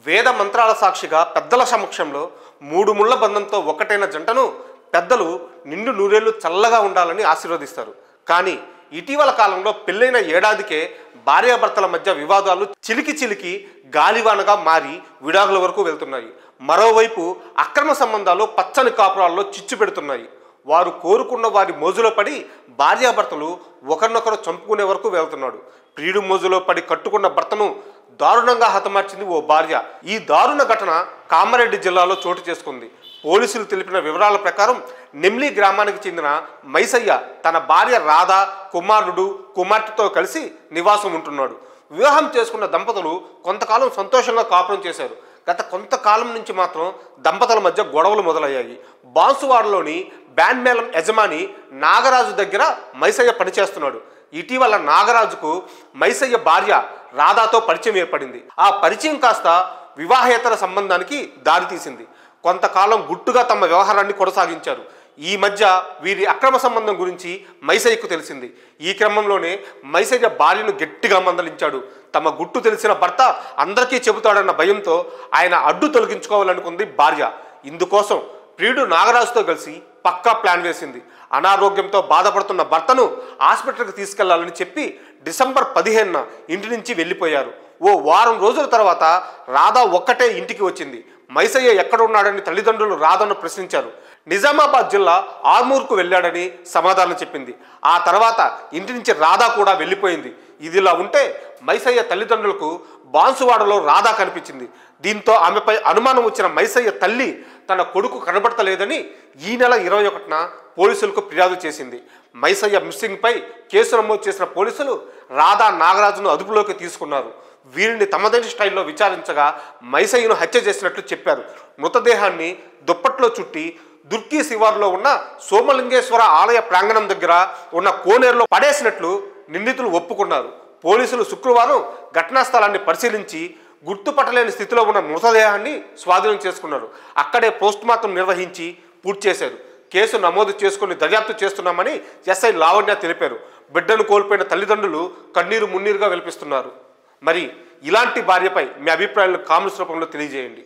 వేద మంత్రాల సాక్షిగా పెద్దల సమక్షంలో మూడు ముళ్ళ బంధంతో ఒకటైన జంటను పెద్దలు నిండు నూరేళ్లు చల్లగా ఉండాలని ఆశీర్వదిస్తారు. కానీ ఇటీవల కాలంలో పెళ్ళైన ఏడాదికే భార్యాభర్తల మధ్య వివాదాలు చిలికి గాలివానగా మారి విడాకుల వరకు వెళ్తున్నాయి. మరోవైపు అక్రమ సంబంధాలు పచ్చని కాపురాల్లో చిచ్చు పెడుతున్నాయి. వారు కోరుకున్న వారి మోజులో పడి భార్యాభర్తలు ఒకరినొకరు చంపుకునే వరకు వెళ్తున్నాడు. ప్రియుడు మోజులో పడి కట్టుకున్న భర్తను దారుణంగా హతమార్చింది ఓ భార్య. ఈ దారుణ ఘటన కామారెడ్డి జిల్లాలో చోటు చేసుకుంది. పోలీసులు తెలిపిన వివరాల ప్రకారం నెమ్లి గ్రామానికి చెందిన మైసయ్య తన భార్య రాధ, కుమార్తెతో కలిసి నివాసం ఉంటున్నాడు. వివాహం చేసుకున్న దంపతులు కొంతకాలం సంతోషంగా కాపురం చేశారు. గత కొంతకాలం నుంచి మాత్రం దంపతుల మధ్య గొడవలు మొదలయ్యాయి. బాన్సువాడలోని బ్యాండ్ మేళం యజమాని నాగరాజు దగ్గర మైసయ్య పనిచేస్తున్నాడు. ఇటీవల నాగరాజుకు మైసయ్య భార్య రాధాతో పరిచయం ఏర్పడింది. ఆ పరిచయం కాస్త వివాహేతర సంబంధానికి దారితీసింది. కొంతకాలం గుట్టుగా తమ వ్యవహారాన్ని కొనసాగించారు. ఈ మధ్య వీరి అక్రమ సంబంధం గురించి మైసయ్యకు తెలిసింది. ఈ క్రమంలోనే మైసయ్య భార్యను గట్టిగా మందలించాడు. తమ గుట్టు తెలిసిన భర్త అందరికీ చెబుతాడన్న భయంతో ఆయన అడ్డు తొలగించుకోవాలనుకుంది భార్య. ఇందుకోసం ప్రియుడు నాగరాజుతో కలిసి పక్కా ప్లాన్ వేసింది. అనారోగ్యంతో బాధపడుతున్న భర్తను హాస్పిటల్కి తీసుకెళ్లాలని చెప్పి డిసెంబర్ 15న ఇంటి నుంచి వెళ్ళిపోయారు. ఓ వారం రోజుల తర్వాత రాధ ఒక్కటే ఇంటికి వచ్చింది. మైసయ్య ఎక్కడున్నాడని తల్లిదండ్రులు రాధను ప్రశ్నించారు. నిజామాబాద్ జిల్లా ఆర్మూర్కు వెళ్ళాడని సమాధానం చెప్పింది. ఆ తర్వాత ఇంటి నుంచి రాధ కూడా వెళ్ళిపోయింది. ఇదిలా ఉంటే మైసయ్య తల్లిదండ్రులకు బాన్సువాడలో రాధ కనిపించింది. దీంతో ఆమెపై అనుమానం వచ్చిన మైసయ్య తల్లి తన కొడుకు కనబడతలేదని ఈ నెల 21న పోలీసులకు ఫిర్యాదు చేసింది. మైసయ్య మిస్సింగ్పై కేసు నమోదు చేసిన పోలీసులు రాధా, నాగరాజును అదుపులోకి తీసుకున్నారు. వీరిని తమదైన స్టైల్లో విచారించగా మైసయ్యను హత్య చేసినట్లు చెప్పారు. మృతదేహాన్ని దుప్పట్లో చుట్టి దుర్కి శివారులో ఉన్న సోమలింగేశ్వర ఆలయ ప్రాంగణం దగ్గర ఉన్న కోనేరులో పడేసినట్లు నిందితులు ఒప్పుకున్నారు. పోలీసులు శుక్రవారం ఘటనా స్థలాన్ని పరిశీలించి గుర్తుపట్టలేని స్థితిలో ఉన్న మృతదేహాన్ని స్వాధీనం చేసుకున్నారు. అక్కడే పోస్టుమార్టం నిర్వహించి పూర్తి చేశారు. కేసు నమోదు చేసుకుని దర్యాప్తు చేస్తున్నామని ఎస్ఐ లావణ్య తెలిపారు. బిడ్డను కోల్పోయిన తల్లిదండ్రులు కన్నీరు మున్నీరుగా విలపిస్తున్నారు. మరి ఇలాంటి భార్యపై మీ అభిప్రాయాలను కామెంట్స్ రూపంలో తెలియజేయండి.